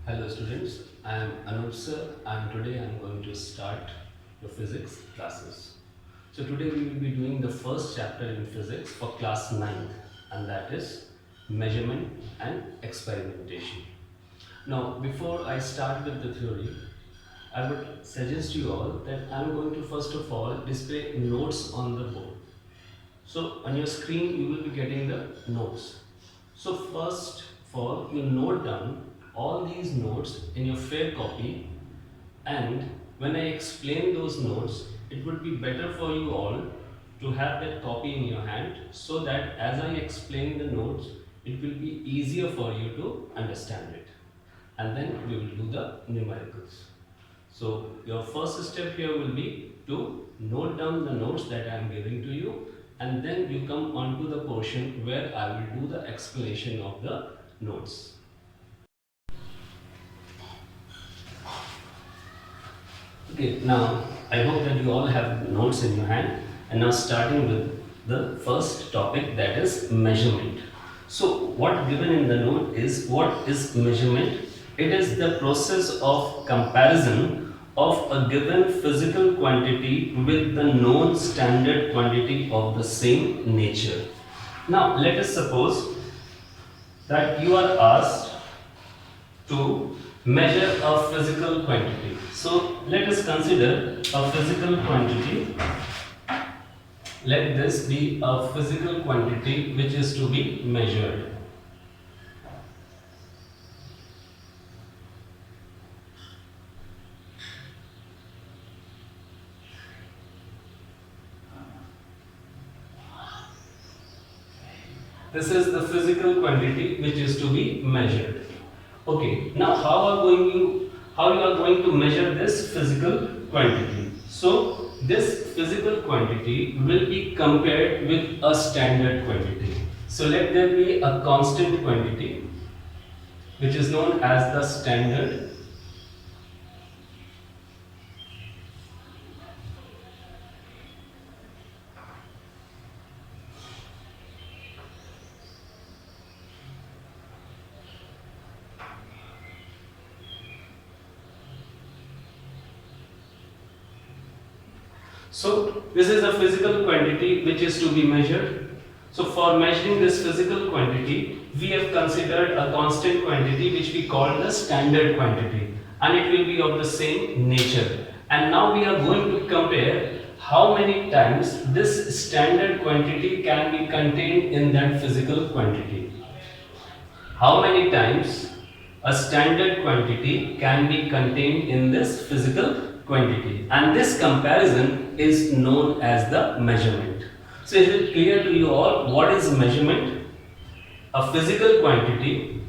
Hello students, I am Anuj sir and today I am going to start your physics classes. So today we will be doing the first chapter in physics for class 9th, and that is measurement and experimentation. Now before I start with the theory, I would suggest you all that I am going to first of all display notes on the board. So on your screen you will be getting the notes. So first of all you note down all these notes in your fair copy, and when I explain those notes it would be better for you all to have that copy in your hand, so that as I explain the notes it will be easier for you to understand it, and then we will do the numericals. So your first step here will be to note down the notes that I am giving to you, and then you come on to the portion where I will do the explanation of the notes. Okay, now I hope that you all have notes in your hand, and now starting with the first topic, that is measurement. So what given in the note is, what is measurement? It is the process of comparison of a given physical quantity with the known standard quantity of the same nature. Now let us suppose that you are asked to measure a physical quantity. So let us consider a physical quantity. Let this be a physical quantity which is to be measured. This is the physical quantity which is to be measured. Okay, now how you are going to measure this physical quantity? So this physical quantity will be compared with a standard quantity. So let there be a constant quantity which is known as the standard. So this is a physical quantity which is to be measured. So for measuring this physical quantity, we have considered a constant quantity which we call the standard quantity, and it will be of the same nature. And now we are going to compare how many times this standard quantity can be contained in that physical quantity. How many times a standard quantity can be contained in this physical quantity, and this comparison is known as the measurement. So is it clear to you all what is measurement? A physical quantity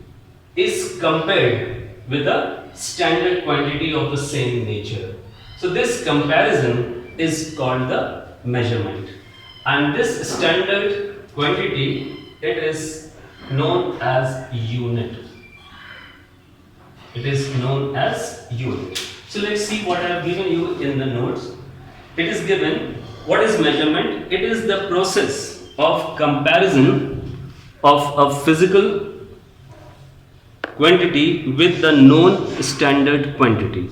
is compared with a standard quantity of the same nature. So this comparison is called the measurement, and this standard quantity, it is known as unit. It is known as unit. So let's see what I have given you in the notes. It is given, what is measurement? It is the process of comparison of a physical quantity with the known standard quantity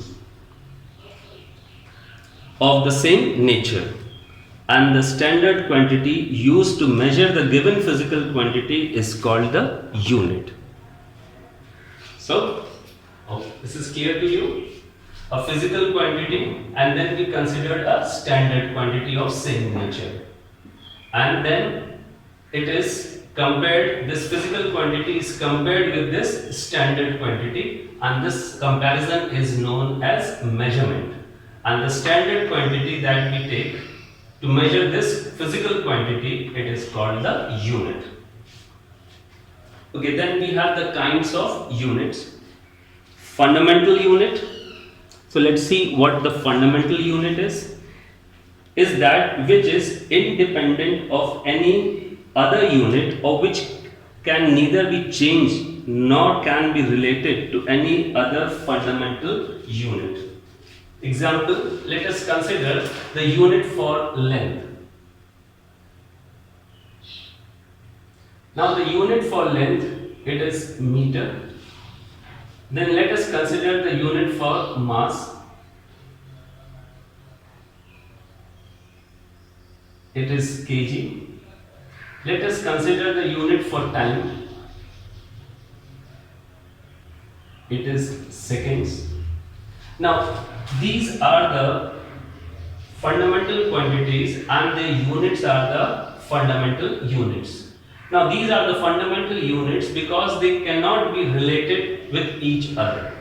of the same nature, and the standard quantity used to measure the given physical quantity is called the unit. So this is clear to you? A physical quantity, and then we considered a standard quantity of same nature, and then it is compared, this physical quantity is compared with this standard quantity, and this comparison is known as measurement. And the standard quantity that we take to measure this physical quantity, it is called the unit. Okay, then we have the kinds of units. Fundamental unit. So let's see what the fundamental unit is. Is that which is independent of any other unit, or which can neither be changed nor can be related to any other fundamental unit. Example, let us consider the unit for length. Now the unit for length, it is meter. Then let us consider the unit for mass. It is kg. Let us consider the unit for time. It is seconds. Now, these are the fundamental quantities and the units are the fundamental units. Now, these are the fundamental units because they cannot be related with each other.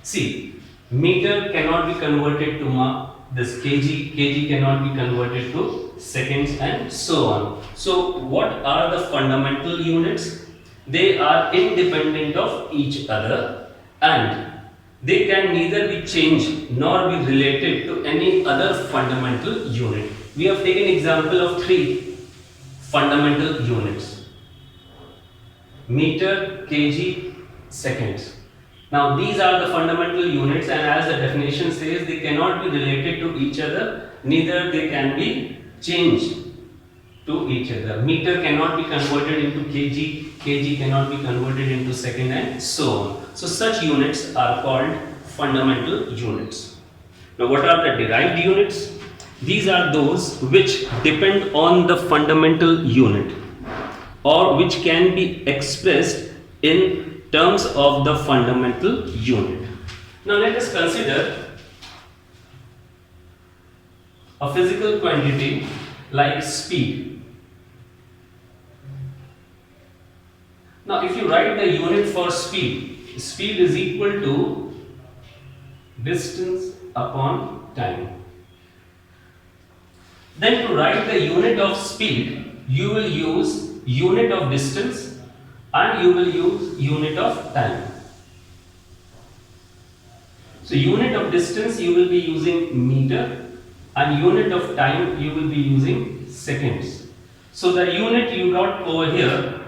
See, meter cannot be converted to this kg cannot be converted to seconds and so on. So, what are the fundamental units? They are independent of each other and they can neither be changed nor be related to any other fundamental unit. We have taken example of 3 fundamental units: meter, kg, seconds. Now these are the fundamental units, and as the definition says, they cannot be related to each other, neither they can be changed to each other. Meter cannot be converted into kg, kg cannot be converted into second, and so on. So such units are called fundamental units. Now what are the derived units? These are those which depend on the fundamental unit or which can be expressed in terms of the fundamental unit. Now let us consider a physical quantity like speed. Now if you write the unit for speed, speed is equal to distance upon time. Then to write the unit of speed, you will use unit of distance and you will use unit of time. So unit of distance you will be using meter and unit of time you will be using seconds. So the unit you got over here,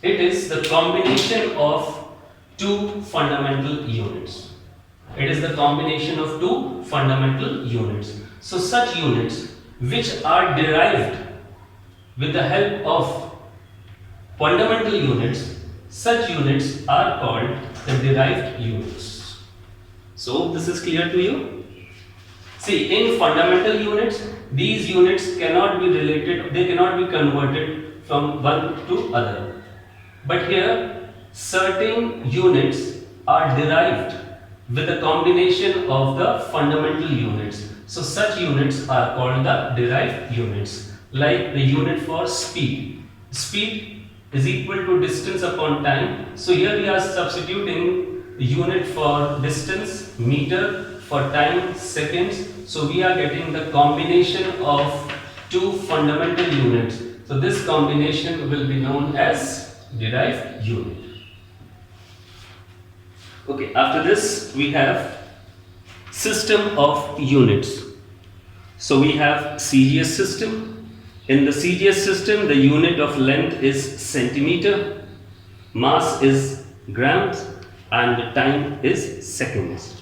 it is the combination of 2 fundamental units. It is the combination of 2 fundamental units. So such units which are derived with the help of fundamental units, such units are called the derived units. So this is clear to you? See, in fundamental units, these units cannot be related, they cannot be converted from one to other. But here, certain units are derived with a combination of the fundamental units. So such units are called the derived units. Like the unit for speed. Speed is equal to distance upon time. So here we are substituting the unit for distance, meter, for time, seconds. So we are getting the combination of 2 fundamental units. So this combination will be known as derived unit. Okay, after this we have system of units. So we have CGS system. In the CGS system, the unit of length is centimeter, mass is grams, and the time is seconds.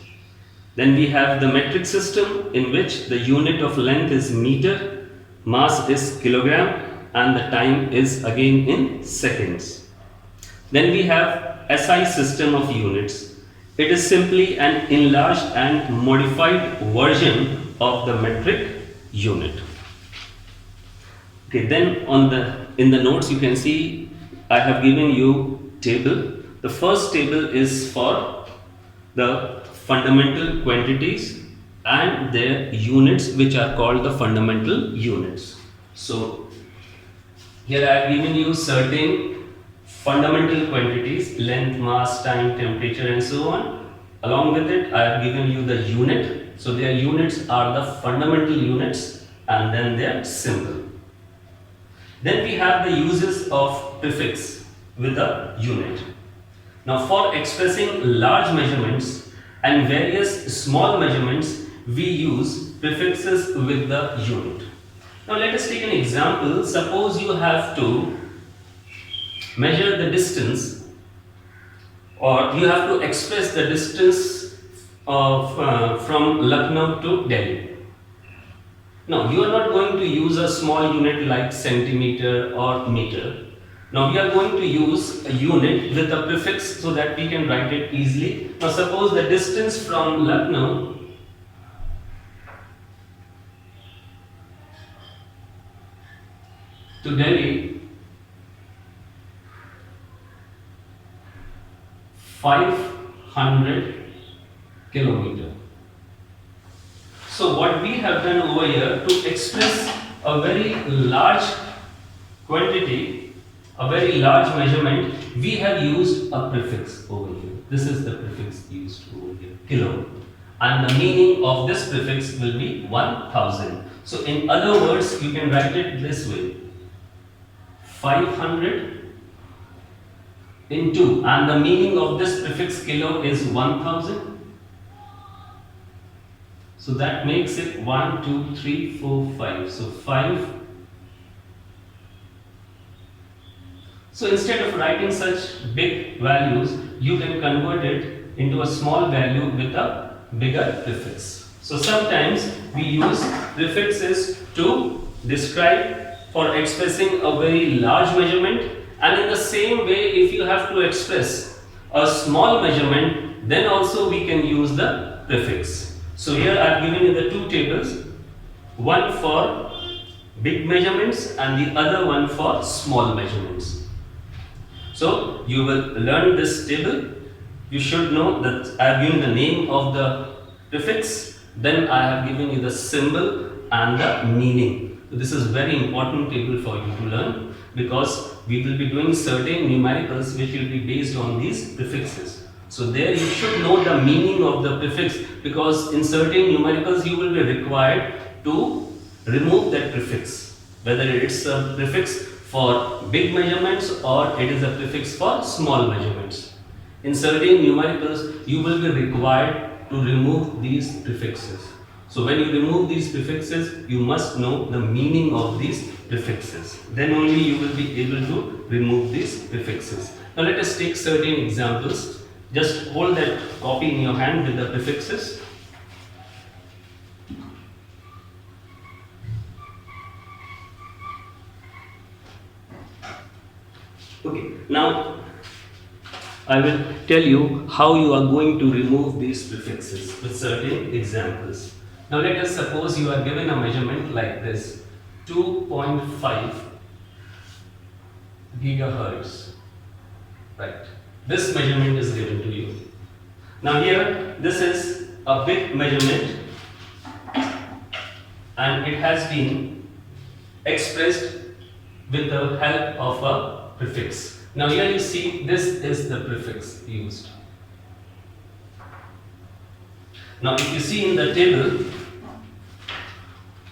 Then we have the metric system, in which the unit of length is meter, mass is kilogram, and the time is again in seconds. Then we have SI system of units. It is simply an enlarged and modified version of the metric unit. Okay, then in the notes you can see I have given you table. The first table is for the fundamental quantities and their units, which are called the fundamental units. So here I have given you certain fundamental quantities: length, mass, time, temperature, and so on. Along with it, I have given you the unit. So their units are the fundamental units and then their symbol. Then we have the uses of prefix with a unit. Now for expressing large measurements and various small measurements, we use prefixes with the unit. Now let us take an example. Suppose you have to measure the distance, or you have to express the distance of from Lucknow to Delhi. Now you are not going to use a small unit like centimeter or meter. Now we are going to use a unit with a prefix so that we can write it easily. Now suppose the distance from Lucknow to Delhi 500 kilometer. So what we have done over here to express a very large quantity, a very large measurement, we have used a prefix over here. This is the prefix used over here, kilo. And the meaning of this prefix will be 1000. So in other words, you can write it this way. 500 into, and the meaning of this prefix kilo is 1000. So that makes it 1, 2, 3, 4, 5. So 5. So instead of writing such big values, you can convert it into a small value with a bigger prefix. So sometimes we use prefixes to describe for expressing a very large measurement, and in the same way, if you have to express a small measurement, then also we can use the prefix. So here I have given you the two tables, one for big measurements and the other one for small measurements. So you will learn this table. You should know that I have given the name of the prefix, then I have given you the symbol and the meaning. So this is very important table for you to learn, because we will be doing certain numericals which will be based on these prefixes. So there you should know the meaning of the prefix, because in certain numericals you will be required to remove that prefix, whether it's a prefix for big measurements or it is a prefix for small measurements. In certain numericals you will be required to remove these prefixes. So when you remove these prefixes, you must know the meaning of these prefixes. Then only you will be able to remove these prefixes. Now let us take certain examples. Just hold that copy in your hand with the prefixes. Okay, now I will tell you how you are going to remove these prefixes with certain examples. Now let us suppose you are given a measurement like this, 2.5 gigahertz, right? This measurement is given to you. Now here, this is a big measurement and it has been expressed with the help of a prefix. Now here you see, this is the prefix used. Now if you see in the table,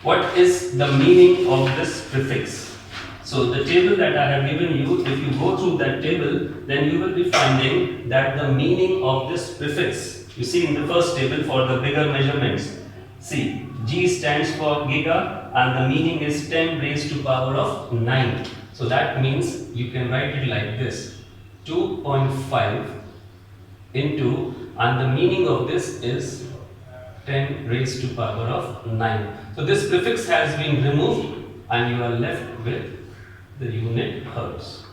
what is the meaning of this prefix? So the table that I have given you, if you go through that table, then you will be finding that the meaning of this prefix, you see in the first table for the bigger measurements, see, G stands for giga and the meaning is 10 raised to power of 9. So that means you can write it like this, 2.5 into, and the meaning of this is 10 raised to power of 9. So this prefix has been removed and you are left with the unit hertz.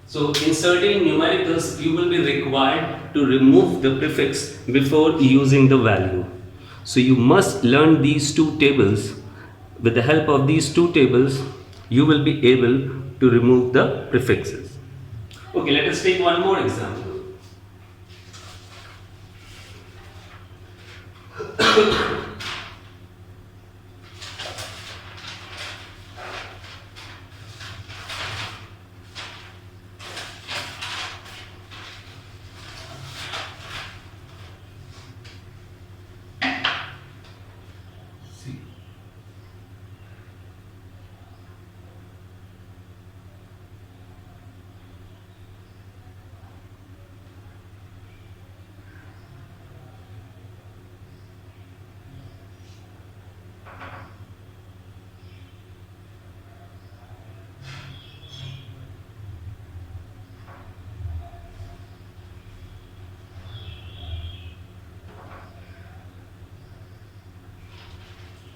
So in certain numericals, you will be required to remove the prefix before using the value. So you must learn these two tables. With the help of these two tables, you will be able to remove the prefixes. Okay, let us take one more example.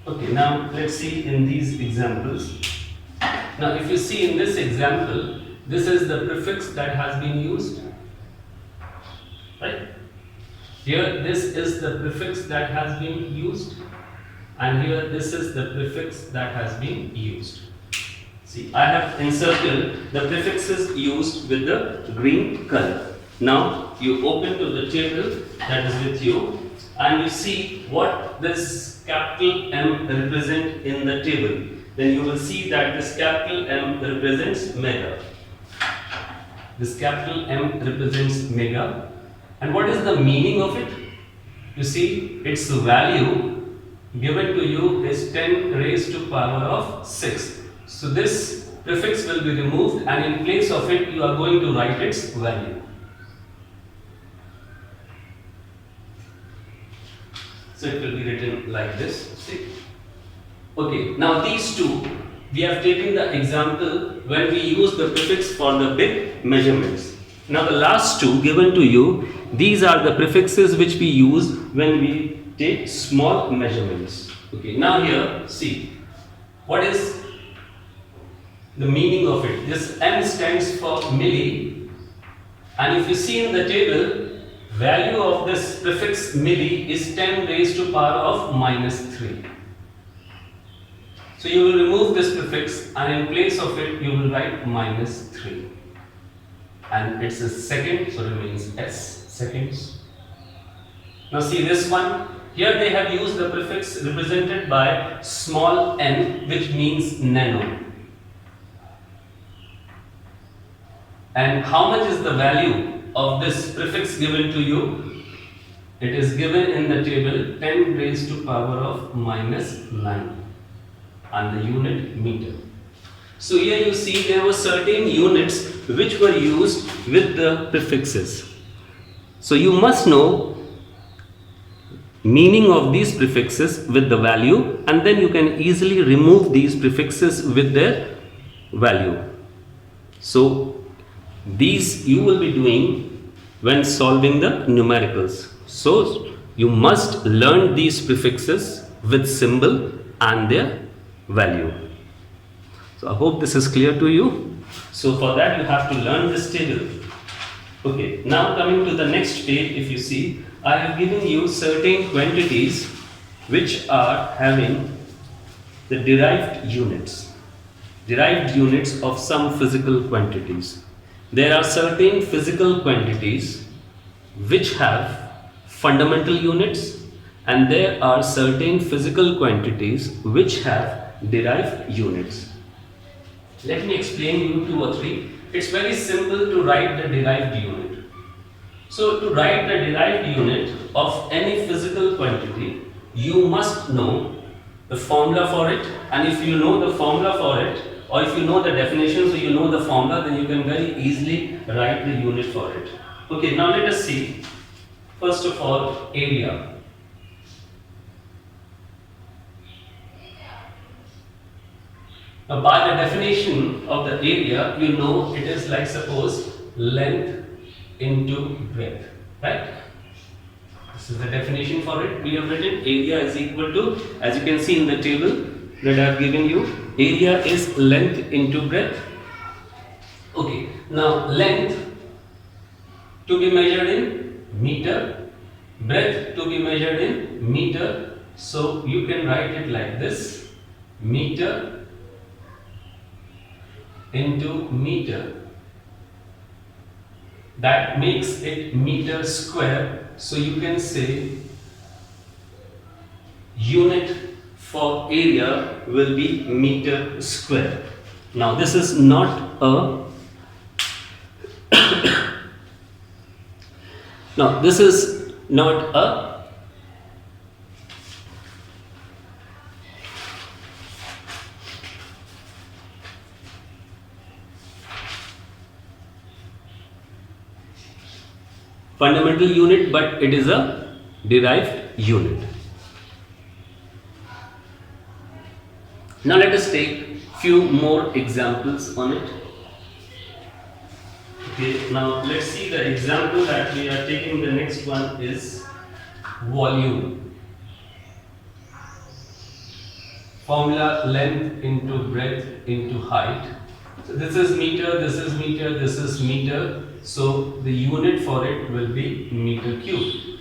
Okay, now let's see in these examples. Now if you see in this example, this is the prefix that has been used, right? Here this is the prefix that has been used, and here this is the prefix that has been used. See, I have encircled the prefixes used with the green color. Now you open to the table that is with you and you see what this capital M represent in the table. Then you will see that this capital M represents mega. This capital M represents mega. And what is the meaning of it? You see, its value given to you is 10 raised to power of 6. So this prefix will be removed and in place of it you are going to write its value. So it will be written like this. See? Okay, now these two, we have taken the example when we use the prefix for the big measurements. Now the last two given to you, these are the prefixes which we use when we take small measurements. Okay, now here, see, what is the meaning of it? This M stands for milli, and if you see in the table, value of this prefix milli is 10 raised to power of -3. So you will remove this prefix and in place of it you will write -3. And it's a second, so remains S, seconds. Now see this one, here they have used the prefix represented by small n, which means nano. And how much is the value of this prefix given to you? It is given in the table 10 raised to power of -9 and the unit meter. So here you see there were certain units which were used with the prefixes. So you must know meaning of these prefixes with the value, and then you can easily remove these prefixes with their value. So these you will be doing when solving the numericals. So you must learn these prefixes with symbol and their value. So I hope this is clear to you. So for that you have to learn this table. Okay, now coming to the next page, if you see, I have given you certain quantities which are having the derived units. Derived units of some physical quantities. There are certain physical quantities which have fundamental units, and there are certain physical quantities which have derived units. Let me explain you 2 or 3. It's very simple to write the derived unit. So to write the derived unit of any physical quantity, you must know the formula for it, and if you know the formula for it, or if you know the definition, so you know the formula, then you can very easily write the unit for it. Okay, now let us see. First of all, area. Now by the definition of the area, you know it is like, suppose, length into breadth, right? This is the definition for it. We have written area is equal to, as you can see in the table that I have given you, area is length into breadth. Okay, now length to be measured in meter, breadth to be measured in meter. So you can write it like this: meter into meter. That makes it meter square. So you can say unit for area will be meter square. Now this is not a now this is not a fundamental unit, but it is a derived unit. Now let us take few more examples on it. Okay, now let's see the example that we are taking. The next one is volume. formula length into breadth into height. So this is meter, this is meter, this is meter. So the unit for it will be meter cube.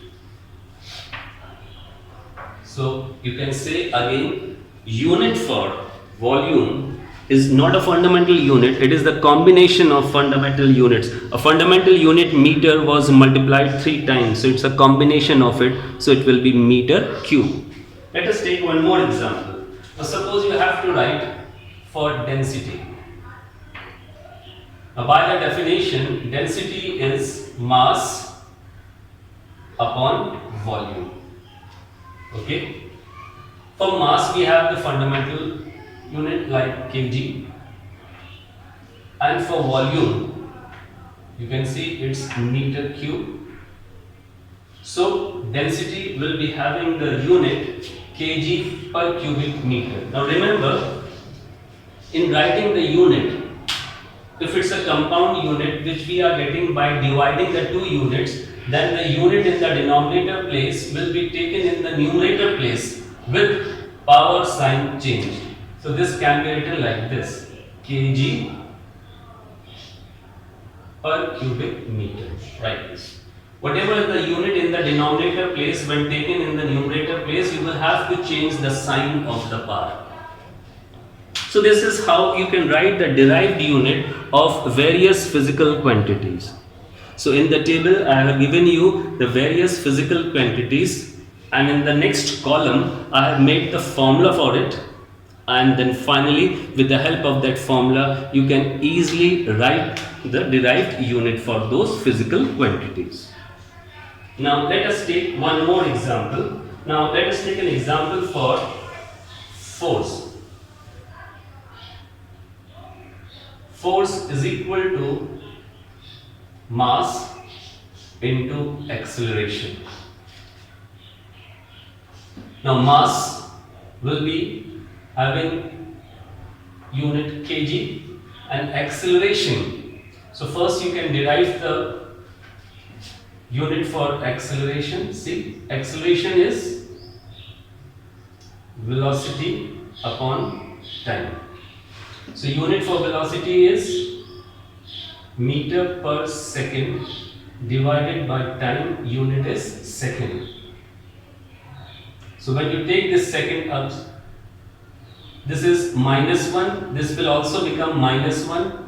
So you can say again, unit for volume is not a fundamental unit, it is the combination of fundamental units. A fundamental unit meter was multiplied 3 times, so it's a combination of it, so it will be meter cube. Let us take one more example. Now suppose you have to write for density. Now by the definition, density is mass upon volume. Okay? For mass we have the fundamental unit like kg, and for volume you can see it's meter cube. So density will be having the unit kg per cubic meter. Now remember, in writing the unit, if it's a compound unit which we are getting by dividing the two units, then the unit in the denominator place will be taken in the numerator place with power sign changed. So this can be written like this, kg per cubic meter, like this. Whatever is the unit in the denominator place, when taken in the numerator place, you will have to change the sign of the power. So this is how you can write the derived unit of various physical quantities. So in the table I have given you the various physical quantities, and in the next column I have made the formula for it, and then finally with the help of that formula you can easily write the derived unit for those physical quantities. Now let us take one more example. Now let us take an example for force. Force is equal to mass into acceleration. Now mass will be having unit kg, and acceleration. So first you can derive the unit for acceleration. See, acceleration is velocity upon time. So unit for velocity is meter per second divided by time, unit is second. So when you take this second up, this is -1, this will also become -1.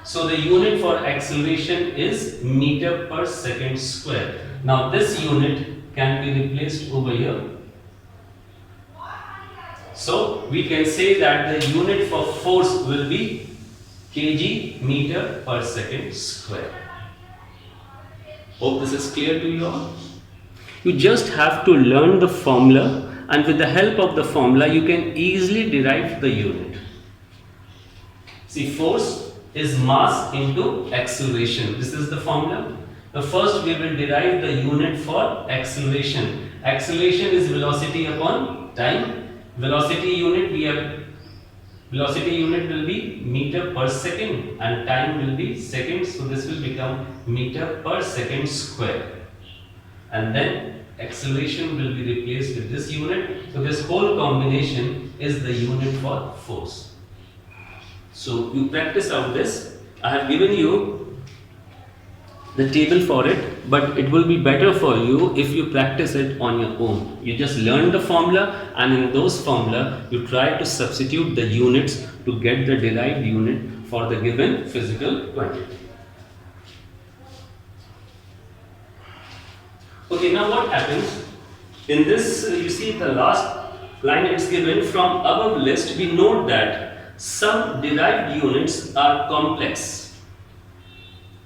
So the unit for acceleration is meter per second square. Now this unit can be replaced over here. So we can say that the unit for force will be kg meter per second square. Hope this is clear to you all. You just have to learn the formula, and with the help of the formula you can easily derive the unit. See, force is mass into acceleration. This is the formula. The first we will derive the unit for acceleration. Acceleration is velocity upon time. Velocity unit will be meter per second, and time will be seconds. So this will become meter per second square. And then acceleration will be replaced with this unit. So this whole combination is the unit for force. So you practice out this. I have given you the table for it, but it will be better for you if you practice it on your own. You just learn the formula, and in those formula you try to substitute the units to get the derived unit for the given physical quantity. Okay, now what happens? In this, you see the last line it's given from above list, we note that some derived units are complex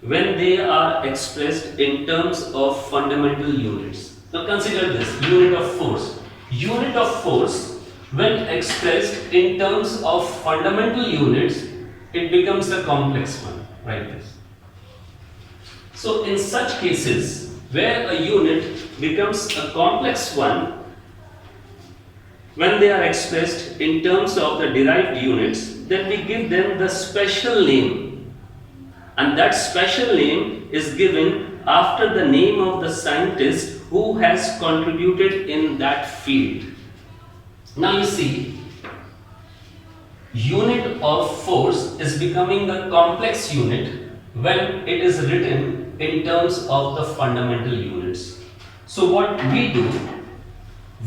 when they are expressed in terms of fundamental units. Now consider this, unit of force. Unit of force, when expressed in terms of fundamental units, it becomes a complex one, like this. So in such cases, where a unit becomes a complex one, when they are expressed in terms of the derived units, then we give them the special name, and that special name is given after the name of the scientist who has contributed in that field. Now you see, unit of force is becoming a complex unit when it is written in terms of the fundamental units. So what we do,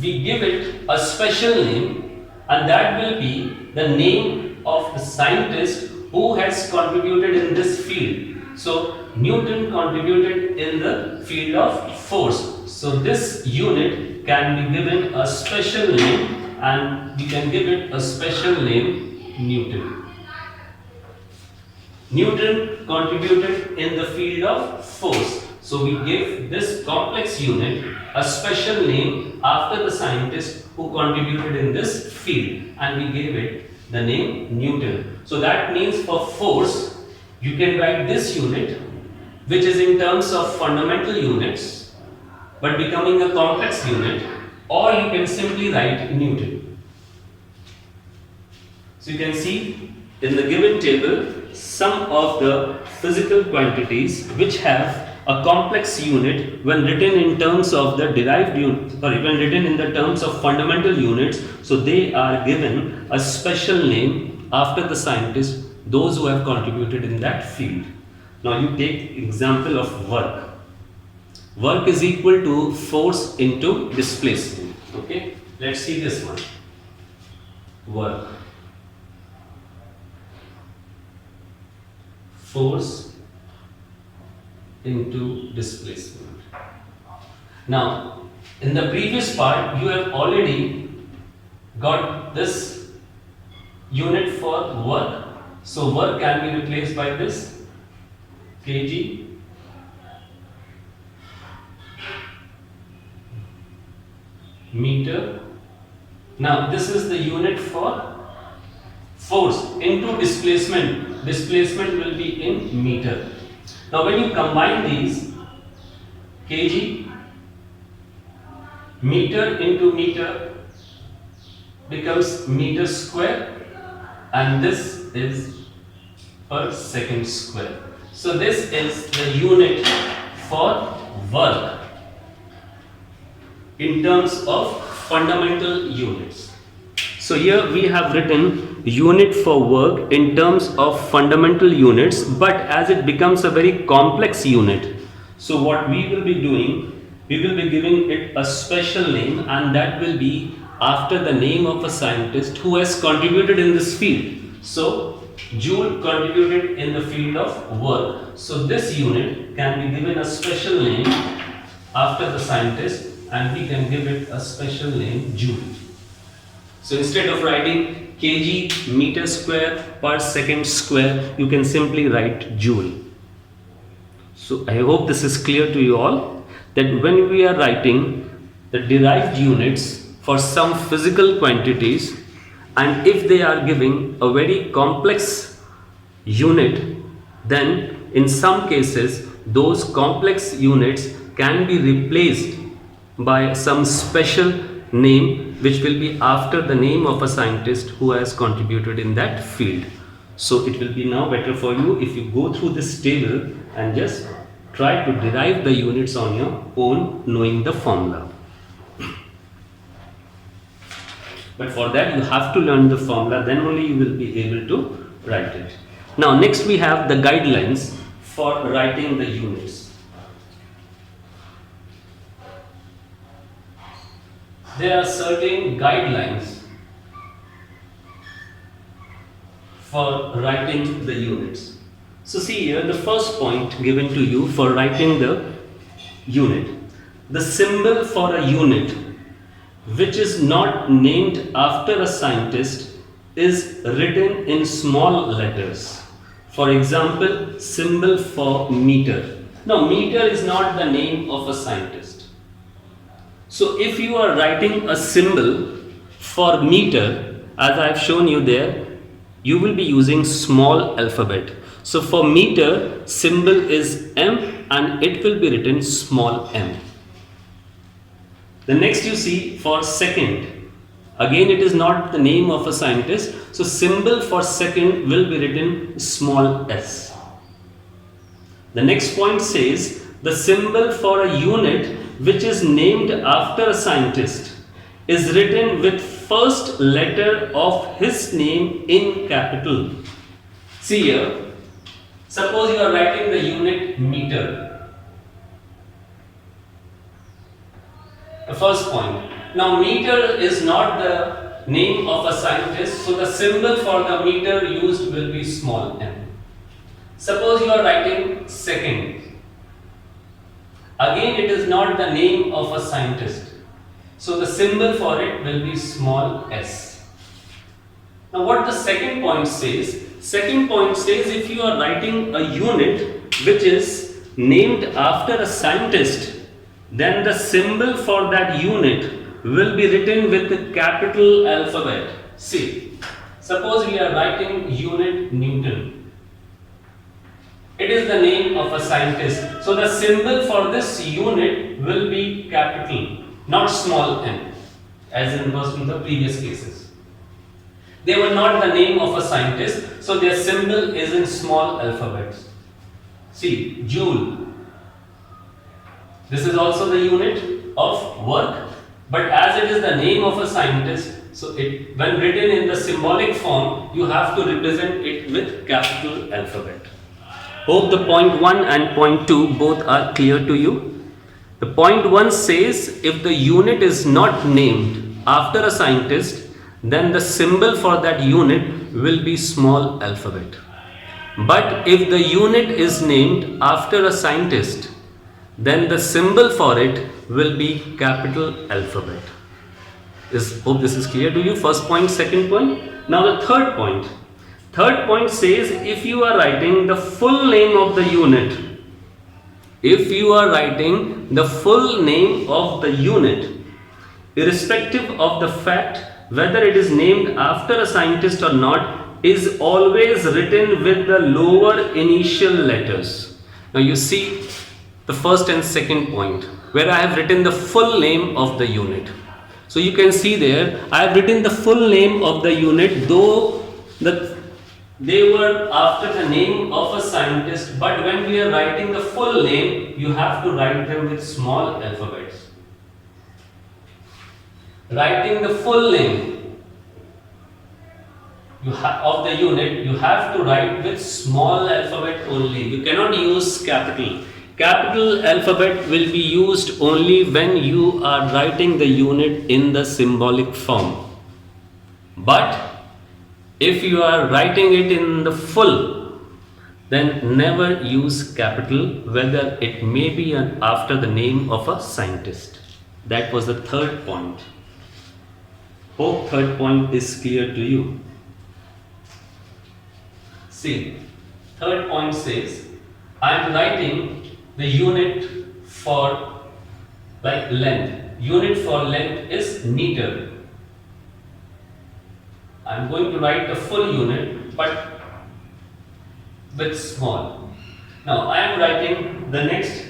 we give it a special name, and that will be the name of the scientist who has contributed in this field. So Newton contributed in the field of force. So this unit can be given a special name, and we can give it a special name Newton. Newton contributed in the field of force. So we give this complex unit a special name after the scientist who contributed in this field, and we gave it the name Newton. So that means for force, you can write this unit, which is in terms of fundamental units, but becoming a complex unit, or you can simply write Newton. So you can see in the given table some of the physical quantities which have a complex unit when written in terms of the derived unit, when written in the terms of fundamental units. So they are given a special name after the scientist, those who have contributed in that field. Now you take example of work. Work is equal to force into displacement. Okay, let's see this one. Work. Force into displacement. Now, in the previous part, you have already got this unit for work. So work can be replaced by this kg meter. Now this is the unit for force into displacement. Displacement will be in meter. Now when you combine these, kg meter into meter becomes meter square, and this is per second square. So this is the unit for work in terms of fundamental units. So here we have written unit for work in terms of fundamental units, but as it becomes a very complex unit, so what we will be doing, we will be giving it a special name, and that will be after the name of a scientist who has contributed in this field. So Joule contributed in the field of work. So this unit can be given a special name after the scientist, and we can give it a special name Joule. So instead of writing kg meter square per second square, you can simply write Joule. So I hope this is clear to you all, that when we are writing the derived units for some physical quantities, and if they are giving a very complex unit, then in some cases those complex units can be replaced by some special name which will be after the name of a scientist who has contributed in that field. So it will be now better for you if you go through this table and just try to derive the units on your own, knowing the formula. But for that you have to learn the formula, then only you will be able to write it. Now next we have the guidelines for writing the units. There are certain guidelines for writing the units. So see here the first point given to you for writing the unit. The symbol for a unit which is not named after a scientist is written in small letters. For example, symbol for meter. Now meter is not the name of a scientist. So if you are writing a symbol for meter, as I have shown you there, you will be using small alphabet. So for meter, symbol is M and it will be written small m. The next you see for second, again it is not the name of a scientist, so symbol for second will be written small s. The next point says the symbol for a unit which is named after a scientist is written with first letter of his name in capital. See here, suppose you are writing the unit meter. The first point. Now meter is not the name of a scientist, so the symbol for the meter used will be small m. Suppose you are writing second. Again, it is not the name of a scientist, so the symbol for it will be small s. Now what the second point says? Second point says if you are writing a unit which is named after a scientist, then the symbol for that unit will be written with the capital alphabet. See, suppose we are writing unit Newton. It is the name of a scientist. So the symbol for this unit will be capital, not small n, as in was in the previous cases. They were not the name of a scientist, so their symbol is in small alphabets. See, joule. This is also the unit of work, but as it is the name of a scientist, so it, when written in the symbolic form, you have to represent it with capital alphabet. Hope the point 1 and point 2 both are clear to you. The point 1 says if the unit is not named after a scientist, then the symbol for that unit will be small alphabet. But if the unit is named after a scientist, then the symbol for it will be capital alphabet. Hope this is clear to you. First point, second point. Now the third point. Third point says if you are writing the full name of the unit, irrespective of the fact whether it is named after a scientist or not, is always written with the lower initial letters. Now you see the first and second point where I have written the full name of the unit. So you can see there I have written the full name of the unit, though they were after the name of a scientist, but when we are writing the full name, you have to write them with small alphabets. Writing the full name of the unit, you have to write with small alphabet only. You cannot use capital. Capital alphabet will be used only when you are writing the unit in the symbolic form. But if you are writing it in the full, then never use capital, whether it may be after the name of a scientist. That was the third point. Hope third point is clear to you. See, third point says, I am writing the unit for length. Unit for length is meter. I am going to write the full unit, but with small. Now I am writing the next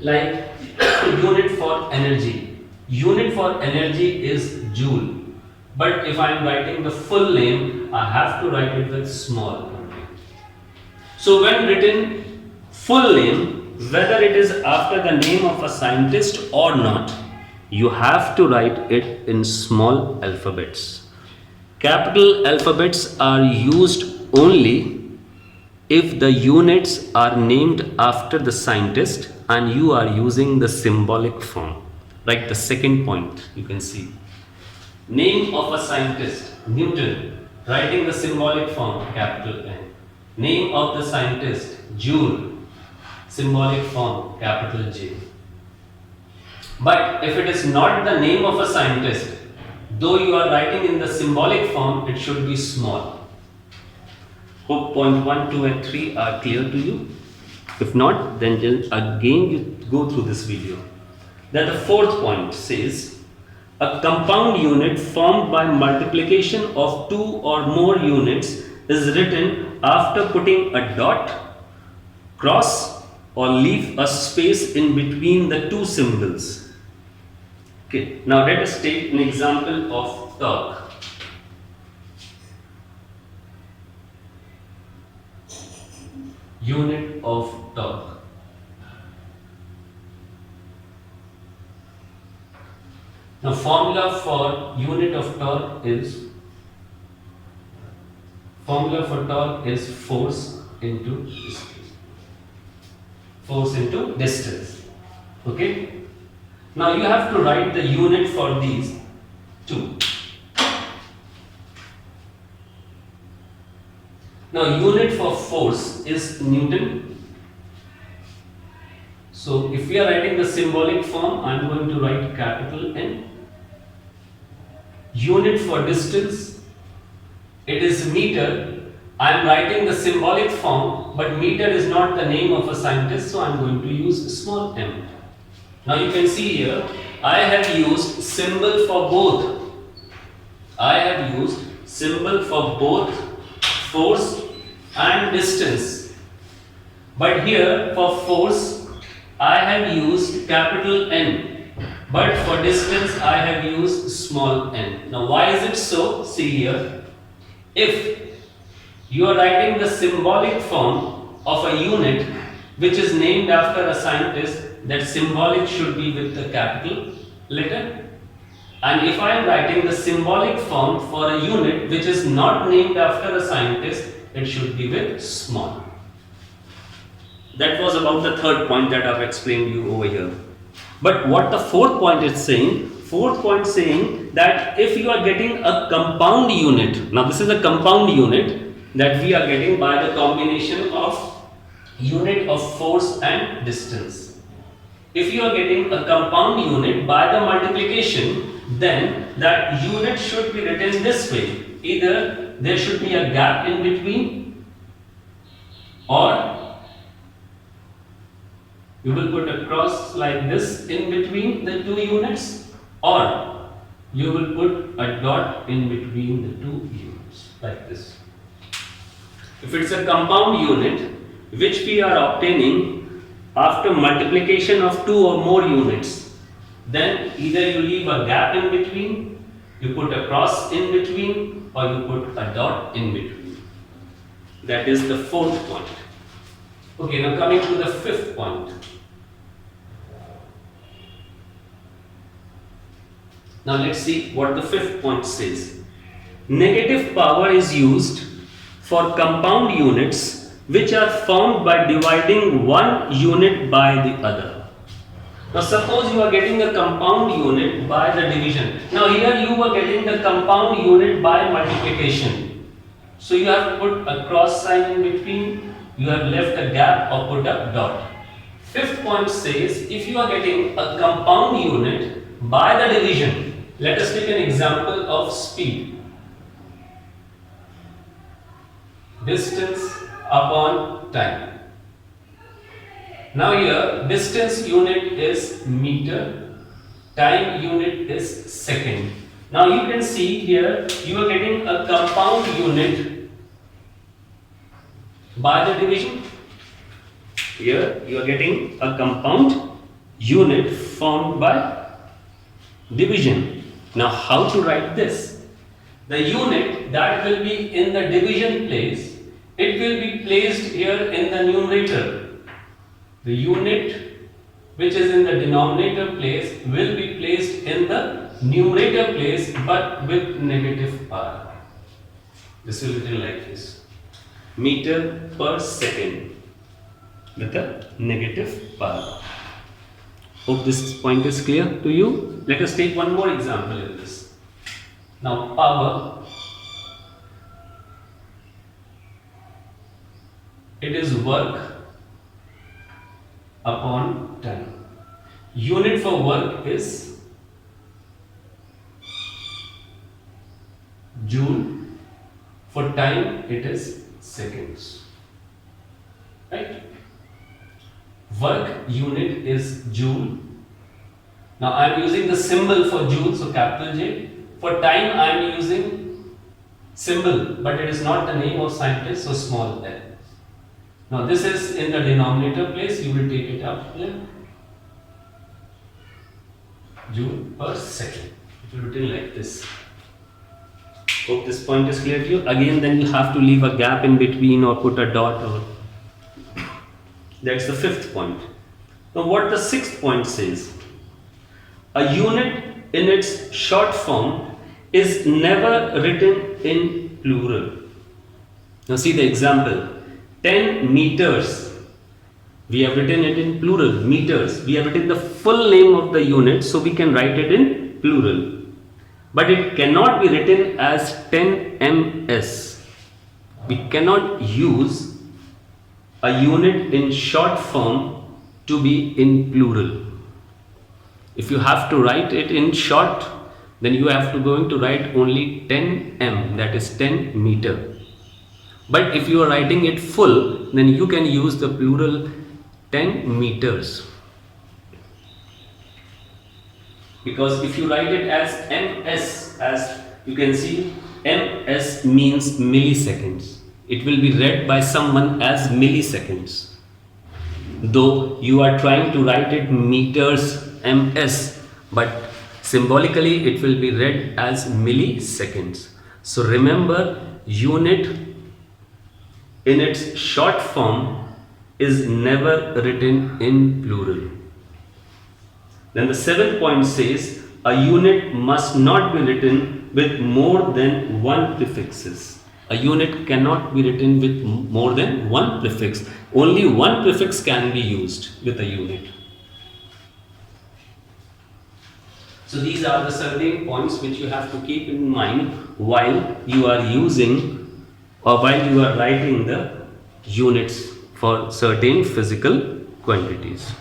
unit for energy. Unit for energy is joule. But if I am writing the full name, I have to write it with small. So when written full name, whether it is after the name of a scientist or not, you have to write it in small alphabets. Capital alphabets are used only if the units are named after the scientist and you are using the symbolic form. Like the second point, you can see. Name of a scientist, Newton, writing the symbolic form, capital N. Name of the scientist, Joule, symbolic form, capital J. But if it is not the name of a scientist, though you are writing in the symbolic form, it should be small. Hope point 1, 2 and 3 are clear to you. If not, then again you go through this video. Then the fourth point says, a compound unit formed by multiplication of 2 or more units is written after putting a dot, cross or leave a space in between the two symbols. Okay, now let us take an example of torque. Unit of torque. Now formula for unit of torque is force into distance. Force into distance. Okay. Now you have to write the unit for these two. Now unit for force is Newton. So if we are writing the symbolic form, I am going to write capital N. Unit for distance, it is meter. I am writing the symbolic form, but meter is not the name of a scientist, so I am going to use small m. Now you can see here, I have used symbol for both. I have used symbol for both force and distance. But here for force, I have used capital N. But for distance, I have used small n. Now why is it so? See here. If you are writing the symbolic form of a unit which is named after a scientist, that symbolic should be with the capital letter. And if I am writing the symbolic form for a unit which is not named after a scientist, it should be with small. That was about the third point that I've explained you over here. But what the fourth point is saying, that if you are getting a compound unit, now this is a compound unit that we are getting by the combination of unit of force and distance. If you are getting a compound unit by the multiplication, then that unit should be written this way. Either there should be a gap in between, or you will put a cross like this in between the two units, or you will put a dot in between the two units like this. If it's a compound unit which we are obtaining after multiplication of two or more units, then either you leave a gap in between, you put a cross in between, or you put a dot in between. That is the fourth point. Okay, now coming to the fifth point. Now let's see what the fifth point says. Negative power is used for compound units which are formed by dividing one unit by the other. Now suppose you are getting a compound unit by the division. Now here you are getting the compound unit by multiplication. So you have put a cross sign in between, you have left a gap or put a dot. Fifth point says, if you are getting a compound unit by the division, let us take an example of speed. Distance upon time. Now here distance unit is meter, time unit is second. Now you can see here you are getting a compound unit by the division. Here you are getting a compound unit formed by division. Now how to write this? The unit that will be in the division place, it will be placed here in the numerator. The unit which is in the denominator place will be placed in the numerator place, but with negative power. This will be written like this: meter per second with a negative power. Hope this point is clear to you. Let us take one more example in this. Now power, it is work upon time. Unit for work is joule. For time it is seconds. Right? Work unit is joule. Now I am using the symbol for joule, so capital J. For time I am using symbol, but it is not the name of scientist, so small l. Now this is in the denominator place, you will take it up here. Joule per second. It will be written like this. Hope this point is clear to you. Again, then you have to leave a gap in between or put a dot, or that's the fifth point. Now what the sixth point says. A unit in its short form is never written in plural. Now see the example. 10 meters. We have written it in plural, meters. We have written the full name of the unit, so we can write it in plural. But it cannot be written as 10 ms. We cannot use a unit in short form to be in plural. If you have to write it in short, then you have to going to write only 10 m, that is 10 meter. But if you are writing it full, then you can use the plural 10 meters. Because if you write it as ms, as you can see, ms means milliseconds. It will be read by someone as milliseconds. Though you are trying to write it meters, ms, but symbolically it will be read as milliseconds. So remember, unit in its short form is never written in plural. Then the 7th point says a unit must not be written with more than one prefixes. A unit cannot be written with more than one prefix. Only one prefix can be used with a unit. So these are the certain points which you have to keep in mind while you are using or while you are writing the units for certain physical quantities.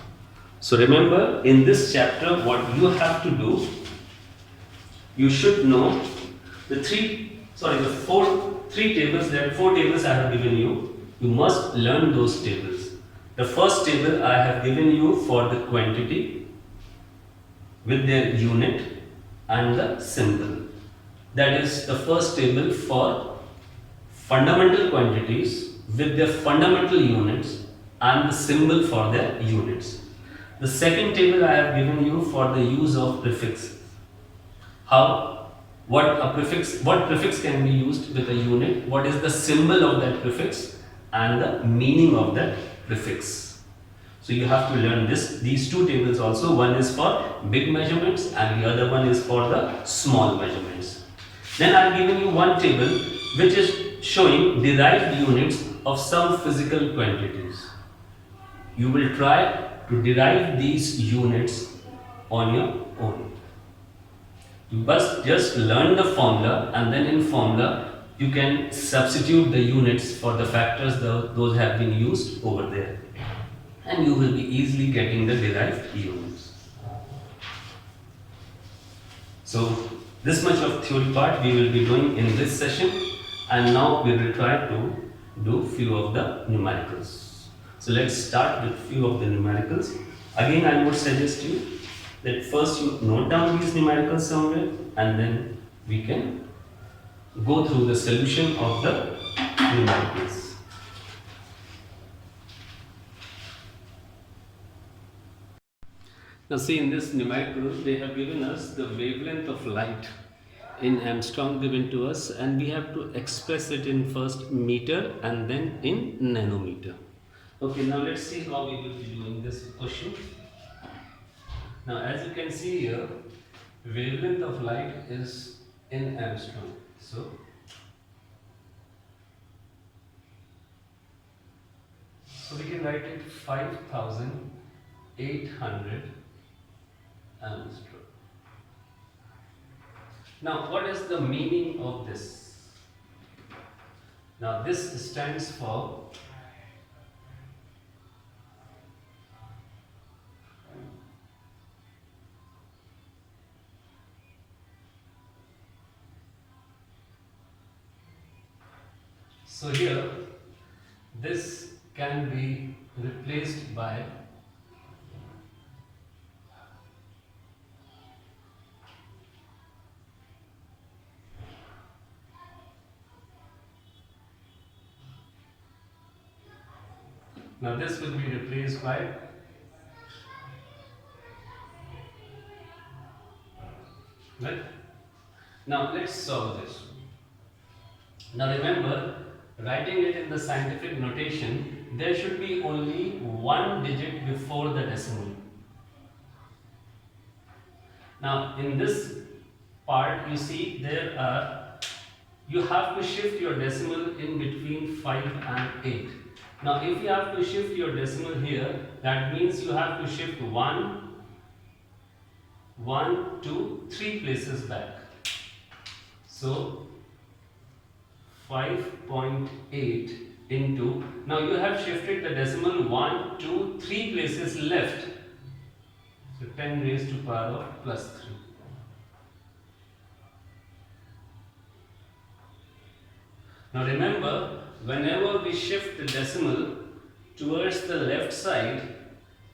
So remember, in this chapter what you have to do, you should know the three tables. There are 4 tables I have given you. You must learn those tables. The first table I have given you for the quantity with their unit and the symbol. That is the first table for fundamental quantities with their fundamental units and the symbol for their units. The second table I have given you for the use of prefixes. What prefix can be used with a unit, what is the symbol of that prefix and the meaning of that prefix. So you have to learn these 2 tables also. One is for big measurements and the other one is for the small measurements. Then I have given you one table which is showing derived units of some physical quantities. You will try to derive these units on your own. You must just learn the formula, and then in formula you can substitute the units for the factors those have been used over there, and you will be easily getting the derived units. So this much of theory part we will be doing in this session, and now we will try to do few of the numericals. So let's start with few of the numericals. Again, I would suggest you that first you note down these numericals somewhere, and then we can go through the solution of the numericals. Now see, in this numerical they have given us the wavelength of light in Armstrong given to us, and we have to express it in first meter and then in nanometer. Okay, now let's see how we will be doing this question. Now as you can see here, wavelength of light is in Armstrong. So we can write it 5,800 Armstrong. Now what is the meaning of this? Now this stands for so here this can be replaced by now this will be replaced by right. Now let's solve this. Now remember, writing it in the scientific notation, there should be only one digit before the decimal. Now in this part you see you have to shift your decimal in between 5 and 8. Now if you have to shift your decimal here, that means you have to shift 1, 2, 3 places back. So 5.8 into, now you have shifted the decimal 1, 2, 3 places left. So 10 raised to power of plus 3. Now remember, whenever we shift the decimal towards the left side,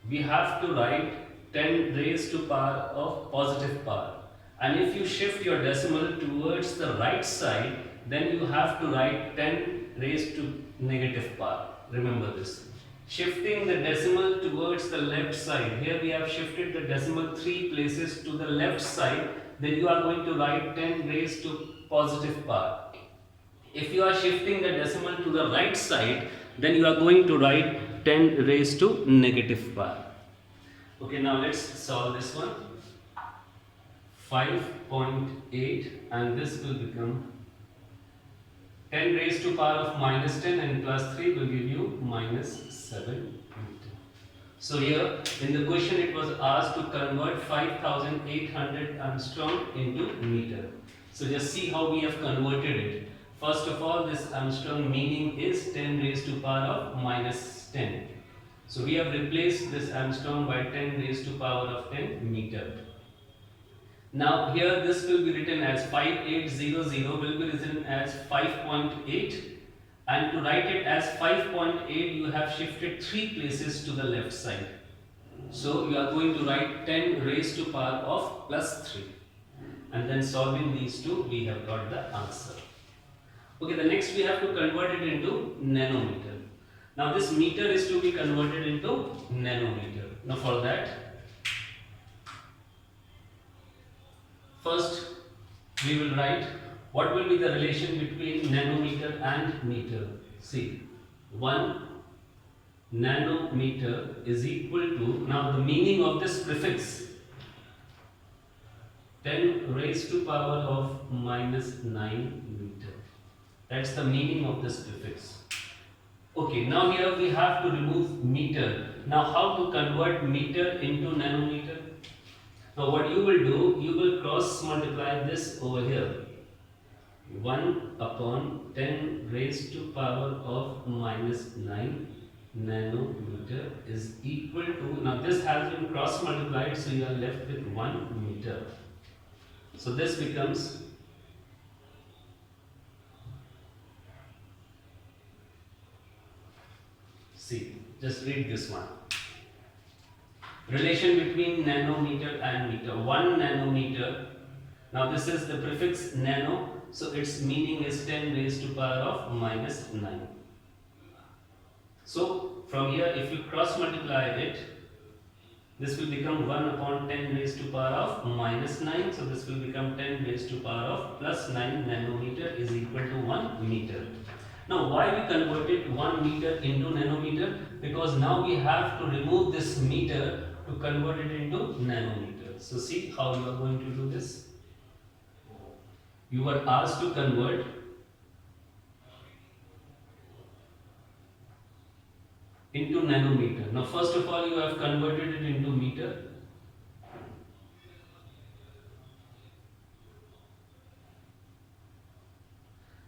we have to write 10 raised to power of positive power. And if you shift your decimal towards the right side, then you have to write 10 raised to negative power. Remember this. Shifting the decimal towards the left side. Here we have shifted the decimal 3 places to the left side. Then you are going to write 10 raised to positive power. If you are shifting the decimal to the right side, then you are going to write 10 raised to negative power. Okay, now let's solve this one. 5.8 and this will become 10 raised to power of minus 10 and plus 3 will give you minus 7 meter. So here in the question it was asked to convert 5,800 Armstrong into meter. So just see how we have converted it. First of all, this Armstrong meaning is 10 raised to power of minus 10. So we have replaced this Armstrong by 10 raised to power of 10 meter. Now here this will be written as 5800 will be written as 5.8, and to write it as 5.8 you have shifted 3 places to the left side. So you are going to write 10 raised to power of plus 3, and then solving these two we have got the answer. Okay, the next we have to convert it into nanometer. Now this meter is to be converted into nanometer. Now for that, first we will write what will be the relation between nanometer and meter. See, 1 nanometer is equal to, now the meaning of this prefix, 10 raised to power of minus 9 meter. That's the meaning of this prefix. Okay, now here we have to remove meter. Now how to convert meter into nanometer? Now what you will do, you will cross multiply this over here. 1 upon 10 raised to power of minus 9 nanometer is equal to, now this has been cross multiplied, so you are left with 1 meter. So this becomes see, just read this one. Relation between nanometer and meter. 1 nanometer. Now this is the prefix nano, so its meaning is 10 raised to power of minus 9. So from here if you cross multiply it, this will become 1 upon 10 raised to power of minus 9. So this will become 10 raised to power of plus 9 nanometer is equal to 1 meter. Now why we converted 1 meter into nanometer? Because now we have to remove this meter to convert it into nanometer. So see how you are going to do this. You were asked to convert into nanometer. Now first of all you have converted it into meter.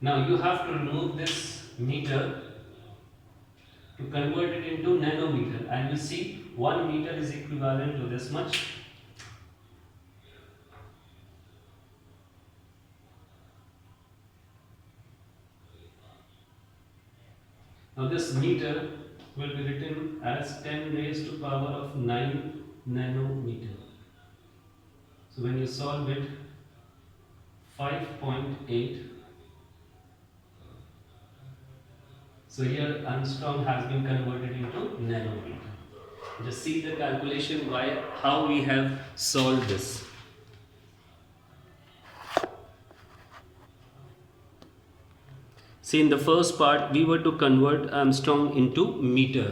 Now you have to remove this meter to convert it into nanometer, and you see 1 meter is equivalent to this much. Now this meter will be written as 10 raised to power of 9 nanometer. So when you solve it, 5.8. So here Armstrong has been converted into nanometer. Just see the calculation how we have solved this. See, in the first part we were to convert Armstrong into meter.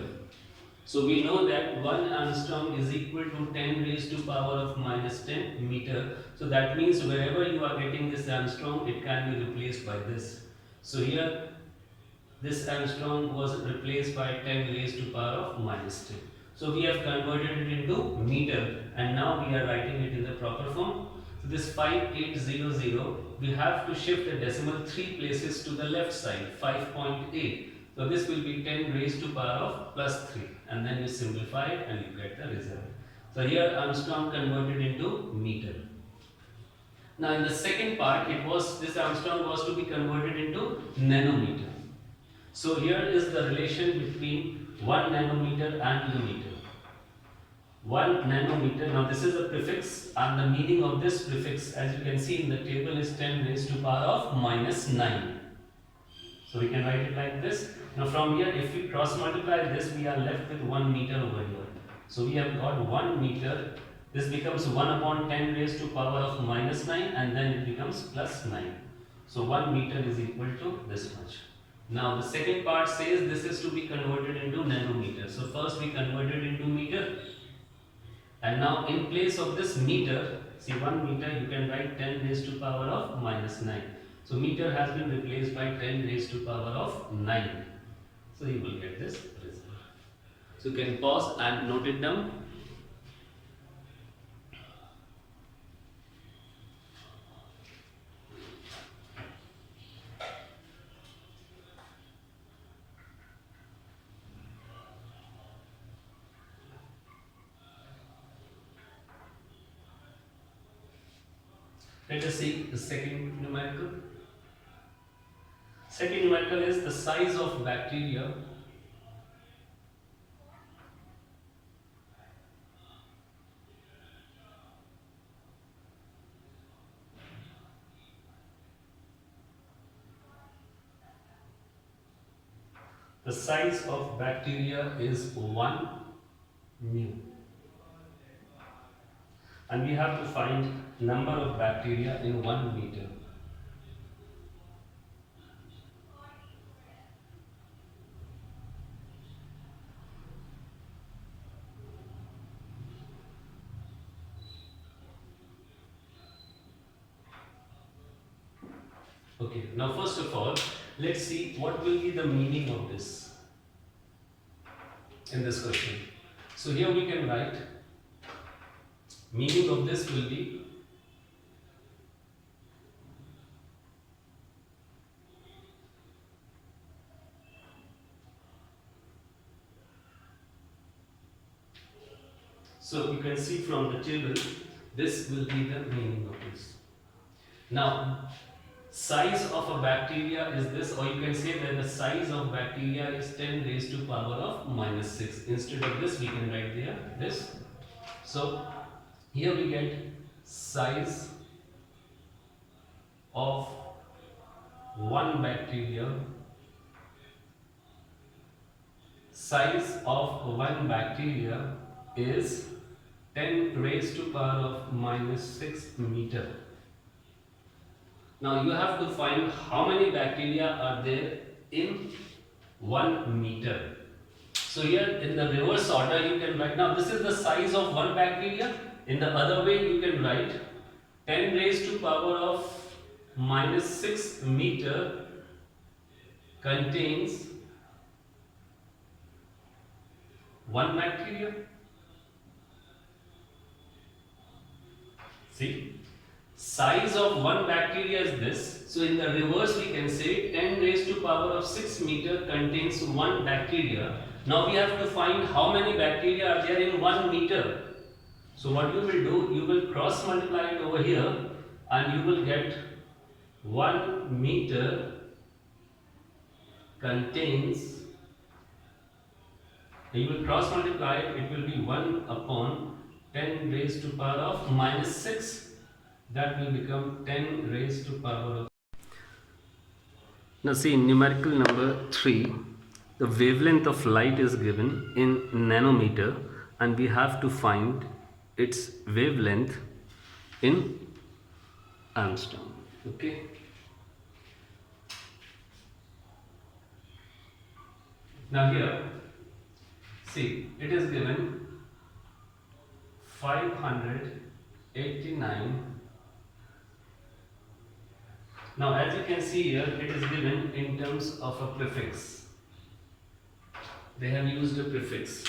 So we know that 1 angstrom is equal to 10 raised to power of minus 10 meter. So that means wherever you are getting this angstrom, it can be replaced by this. So here this angstrom was replaced by 10 raised to power of minus 10. So we have converted it into meter and now we are writing it in the proper form. So this 5800, we have to shift the decimal 3 places to the left side, 5.8. So this will be 10 raised to power of plus 3 and then you simplify it and you get the result. So here angstrom converted into meter. Now in the second part, this angstrom was to be converted into nanometer. So here is the relation between 1 nanometer and meter. 1 nanometer, now this is a prefix and the meaning of this prefix as you can see in the table is 10 raised to power of minus 9. So we can write it like this. Now from here if we cross multiply this we are left with 1 meter over here. So we have got 1 meter, this becomes 1 upon 10 raised to power of minus 9 and then it becomes plus 9. So 1 meter is equal to this much. Now the second part says this is to be converted into nanometer. So first we converted into meter and now in place of this meter, see 1 meter you can write 10 raised to power of minus 9. So meter has been replaced by 10 raised to power of 9. So you will get this result. So you can pause and note it down. Let us see the second numerical. Second numerical is the size of bacteria is 1 mu. And we have to find number of bacteria in 1 meter. Okay, now first of all, let's see what will be the meaning of this in this question. So here we can write meaning of this will be so you can see from the table this will be the meaning of this. Now size of a bacteria is this, or you can say that the size of bacteria is 10 raised to power of minus 6. Instead of this we can write there this. So here we get size of one bacteria. Size of one bacteria is 10 raised to power of minus 6 meter. Now you have to find how many bacteria are there in 1 meter. So here in the reverse order you can write, now this is the size of one bacteria. In the other way you can write 10 raised to power of minus 6 meter contains one bacteria. See, size of one bacteria is this. So in the reverse we can say 10 raised to power of 6 meter contains one bacteria. Now we have to find how many bacteria are there in 1 meter. So what you will do, you will cross multiply it over here and you will get 1 meter contains, you will cross multiply it, it will be 1 upon 10 raised to power of minus 6. That will become 10 raised to power of. Now see in numerical number 3, the wavelength of light is given in nanometer and we have to find its wavelength in angstrom. Okay. Now here See, it is given 589. Now as you can see here, it is given in terms of a prefix. They have used a prefix.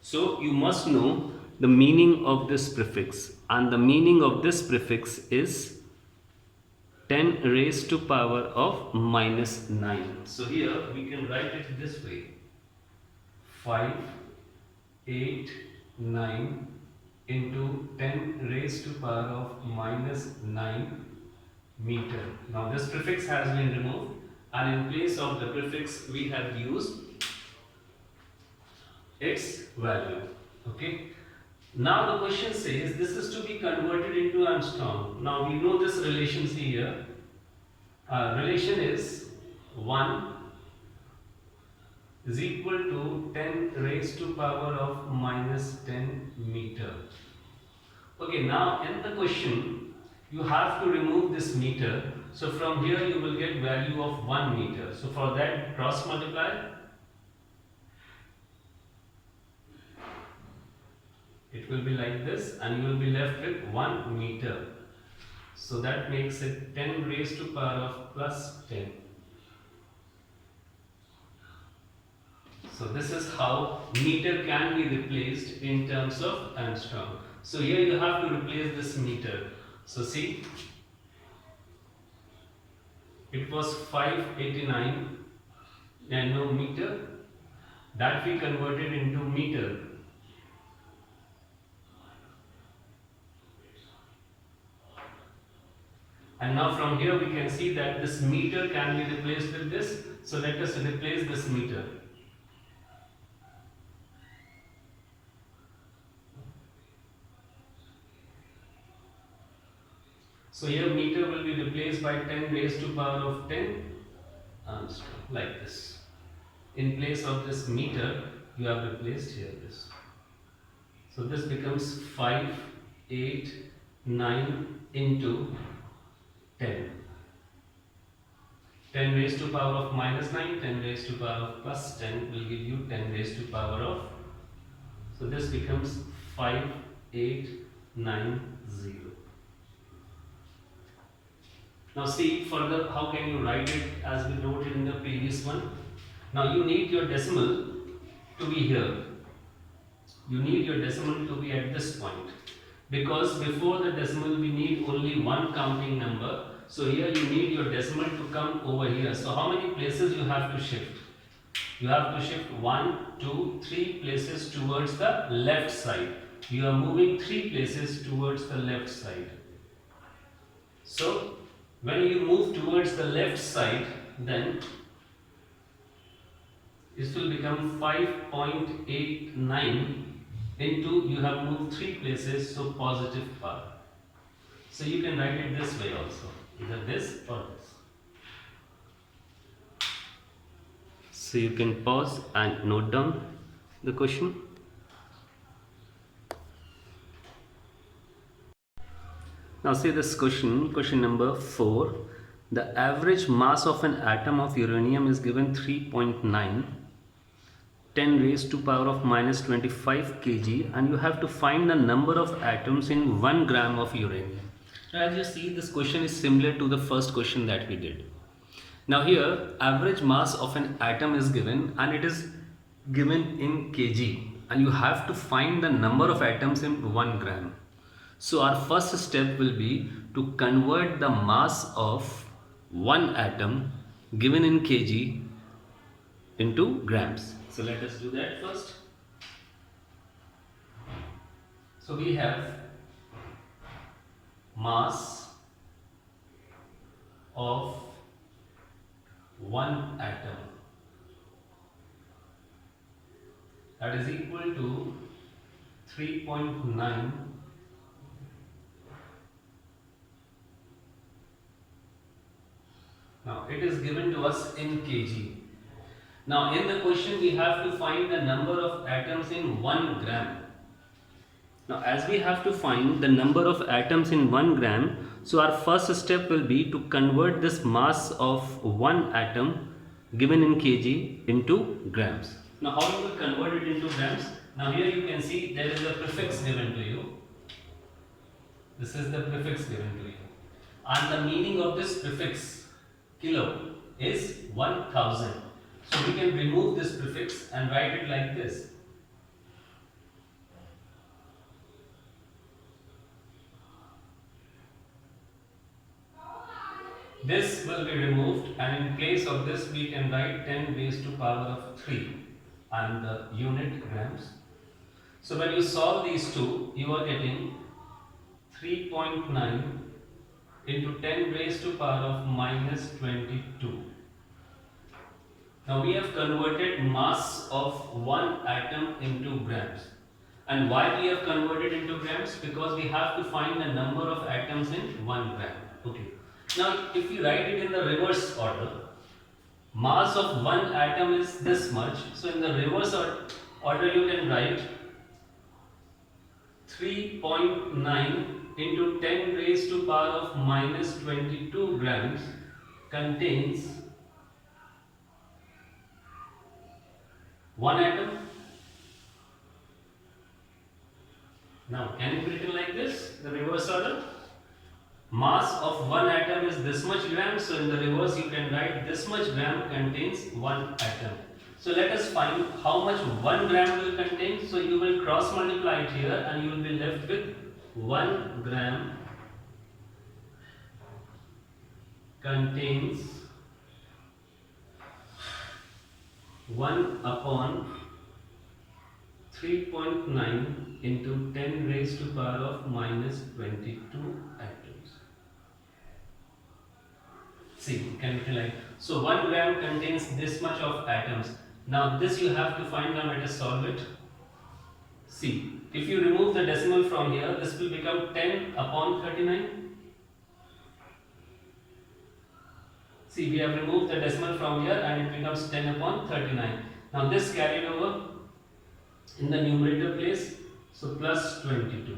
So you must know the meaning of this prefix, and the meaning of this prefix is 10 raised to power of minus 9. So here we can write it this way: 589 into 10 raised to power of minus 9 meter. Now this prefix has been removed, and in place of the prefix we have used its value. Okay. Now the question says this is to be converted into Armstrong. Now we know this relation here. Relation is 1 is equal to 10 raised to power of minus 10 meter. Okay, now in the question you have to remove this meter. So from here you will get value of 1 meter. So for that, cross multiply. It will be like this, and you will be left with 1 meter. So that makes it 10 raised to power of plus 10. So this is how meter can be replaced in terms of Armstrong. So here you have to replace this meter. So see, it was 589 nanometer that we converted into meter. And now from here we can see that this meter can be replaced with this. So let us replace this meter. So here meter will be replaced by 10 raised to power of 10 Armstrong, like this. In place of this meter, you have replaced here this. So this becomes 589 into 10. 10 raised to power of minus 9, 10 raised to power of plus 10 will give you 10 raised to power of. So this becomes 5890. Now see further how can you write it as we wrote it in the previous one. Now you need your decimal to be here. You need your decimal to be at this point. Because before the decimal we need only one counting number. So here you need your decimal to come over here. So how many places you have to shift? You have to shift 1, 2, 3 places towards the left side. You are moving 3 places towards the left side. So when you move towards the left side, then this will become 5.89 into, you have moved 3 places, so positive power. So you can write it this way also, either this or this. So you can pause and note down the question. Now see this question, question number 4. The average mass of an atom of uranium is given 3.9, 10 raised to power of minus 25 kg, and you have to find the number of atoms in 1 gram of uranium. Now as you see, this question is similar to the first question that we did. Now here, average mass of an atom is given, and it is given in kg, and you have to find the number of atoms in 1 gram. So our first step will be to convert the mass of one atom given in kg into grams. So let us do that first. So we have mass of one atom, that is equal to 3.9 . Now it is given to us in kg. Now in the question we have to find the number of atoms in 1 gram. Now as we have to find the number of atoms in 1 gram, so our first step will be to convert this mass of one atom given in kg into grams. Now how you will convert it into grams? Now here you can see there is a prefix given to you. This is the prefix given to you. And the meaning of this prefix, kilo, is 1000. So we can remove this prefix and write it like this. This will be removed, and in place of this we can write 10 raised to power of 3 and the unit grams. So when you solve these two, you are getting 3.9 into 10 raised to power of minus 22. Now we have converted mass of one atom into grams. And why we have converted into grams? Because we have to find the number of atoms in 1 gram. Okay. Now if you write it in the reverse order, mass of one atom is this much. So in the reverse order you can write 3.9 into 10 raised to power of minus 22 grams contains one atom. Now can it be written like this, the reverse order? Mass of one atom is this much gram, so in the reverse you can write this much gram contains one atom. So let us find how much 1 gram will contain. So you will cross multiply it here and you will be left with 1 gram contains 1 upon 3.9 into 10 raised to power of minus 22 atoms. See, can you like, so 1 gram contains this much of atoms. Now this you have to find. Now let us solve it. See, if you remove the decimal from here, this will become 10 upon 39. See, we have removed the decimal from here and it becomes 10 upon 39. Now this carried over in the numerator place, so plus 22.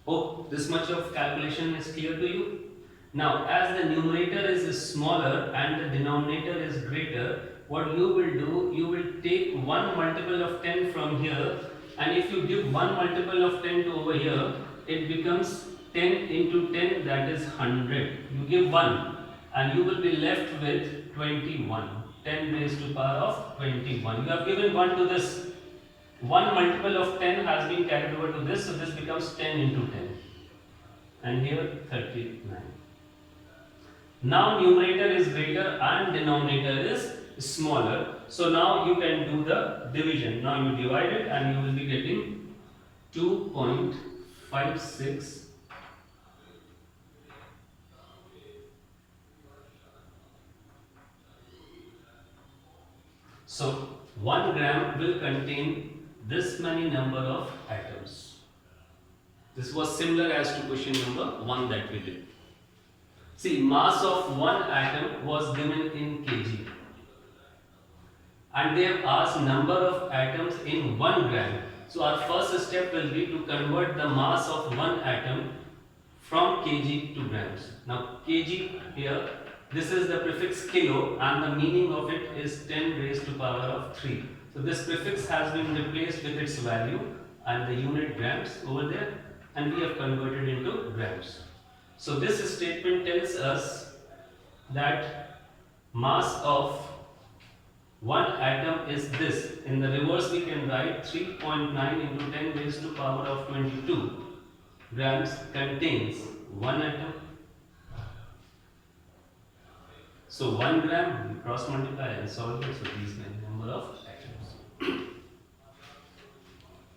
Oh, this much of calculation is clear to you? Now as the numerator is smaller and the denominator is greater, what you will do, you will take one multiple of 10 from here, and if you give one multiple of 10 to over here, it becomes 10 into 10, that is 100. You give 1 and you will be left with 21. 10 raised to power of 21. You have given 1 to this. One multiple of 10 has been carried over to this, so this becomes 10 into 10. And here 39. Now numerator is greater and denominator is smaller. So now you can do the division. Now you divide it and you will be getting 2.56. So 1 gram will contain this many number of atoms. This was similar as to question number 1 that we did. See, mass of one atom was given in kg. And they have asked number of atoms in 1 gram. So our first step will be to convert the mass of one atom from kg to grams. Now kg here, this is the prefix kilo and the meaning of it is 10 raised to power of 3. So this prefix has been replaced with its value and the unit grams over there, and we have converted into grams. So this statement tells us that mass of one atom is this. In the reverse we can write 3.9 into 10 raised to power of 22 grams contains one atom. So 1 gram, we cross multiply and solve it, so these many number of atoms.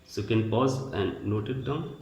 So you can pause and note it down.